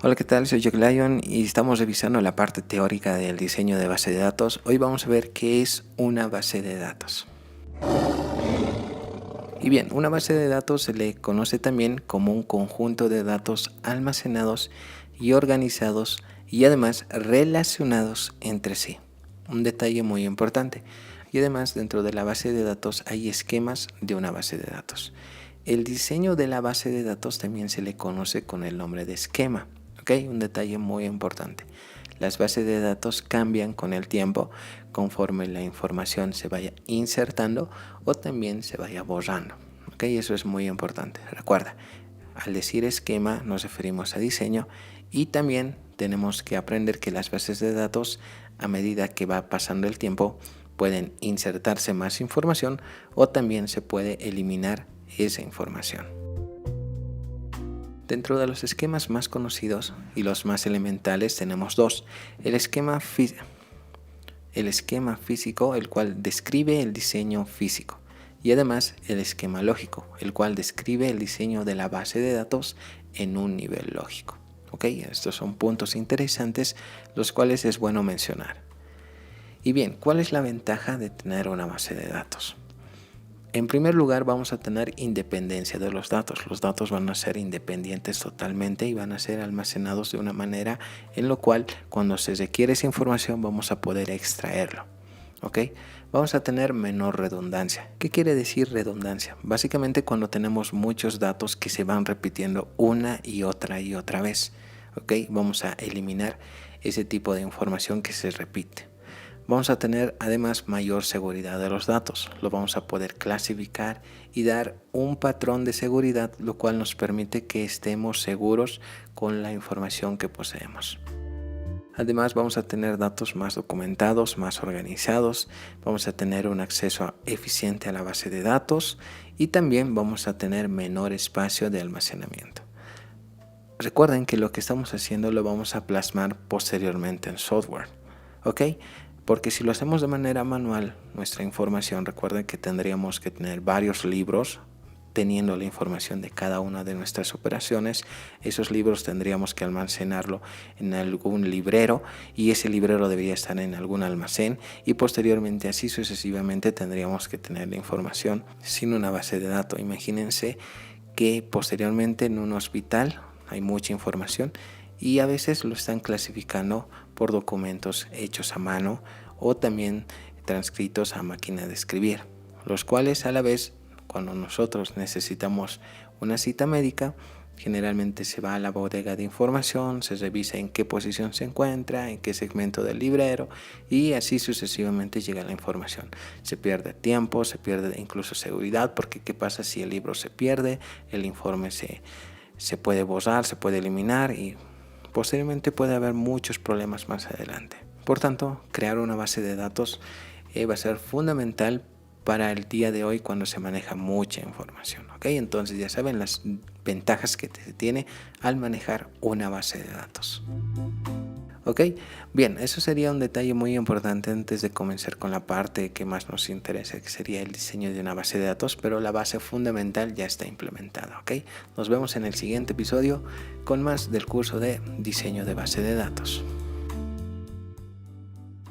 Hola, ¿qué tal? Soy Jack Lyon y estamos revisando la parte teórica del diseño de base de datos. Hoy vamos a ver qué es una base de datos. Y bien, una base de datos se le conoce también como un conjunto de datos almacenados y organizados y además relacionados entre sí. Un detalle muy importante. Y además dentro de la base de datos hay esquemas de una base de datos. El diseño de la base de datos también se le conoce con el nombre de esquema. Un detalle muy importante. Las bases de datos cambian con el tiempo conforme la información se vaya insertando o también se vaya borrando. Eso es muy importante. Recuerda, al decir esquema nos referimos a diseño y también tenemos que aprender que las bases de datos, a medida que va pasando el tiempo, pueden insertarse más información o también se puede eliminar esa información. Dentro de los esquemas más conocidos y los más elementales tenemos dos. El esquema físico, el cual describe el diseño físico, y además el esquema lógico, el cual describe el diseño de la base de datos en un nivel lógico. Estos son puntos interesantes, los cuales es bueno mencionar. Y bien, ¿cuál es la ventaja de tener una base de datos? En primer lugar, vamos a tener independencia de los datos. Los datos van a ser independientes totalmente y van a ser almacenados de una manera en la cual cuando se requiere esa información vamos a poder extraerlo. Vamos a tener menor redundancia. ¿Qué quiere decir redundancia? Básicamente cuando tenemos muchos datos que se van repitiendo una y otra vez. Vamos a eliminar ese tipo de información que se repite. Vamos a tener además mayor seguridad de los datos. Lo vamos a poder clasificar y dar un patrón de seguridad, lo cual nos permite que estemos seguros con la información que poseemos. Además vamos a tener datos más documentados, más organizados. Vamos a tener un acceso eficiente a la base de datos y también vamos a tener menor espacio de almacenamiento. Recuerden que lo que estamos haciendo lo vamos a plasmar posteriormente en software. Porque si lo hacemos de manera manual, nuestra información, recuerden que tendríamos que tener varios libros teniendo la información de cada una de nuestras operaciones. Esos libros tendríamos que almacenarlo en algún librero y ese librero debería estar en algún almacén y posteriormente así sucesivamente tendríamos que tener la información sin una base de datos. Imagínense que posteriormente en un hospital hay mucha información y a veces lo están clasificando por documentos hechos a mano o también transcritos a máquina de escribir, los cuales a la vez cuando nosotros necesitamos una cita médica generalmente se va a la bodega de información, se revisa en qué posición se encuentra, en qué segmento del librero y así sucesivamente llega la información. Se pierde tiempo, se pierde incluso seguridad, porque ¿qué pasa si el libro se pierde? El informe se puede borrar, se puede eliminar y posteriormente puede haber muchos problemas más adelante. Por tanto, crear una base de datos va a ser fundamental para el día de hoy cuando se maneja mucha información. Entonces ya saben las ventajas que tiene al manejar una base de datos. Bien, eso sería un detalle muy importante antes de comenzar con la parte que más nos interesa, que sería el diseño de una base de datos, pero la base fundamental ya está implementada. Nos vemos en el siguiente episodio con más del curso de diseño de base de datos.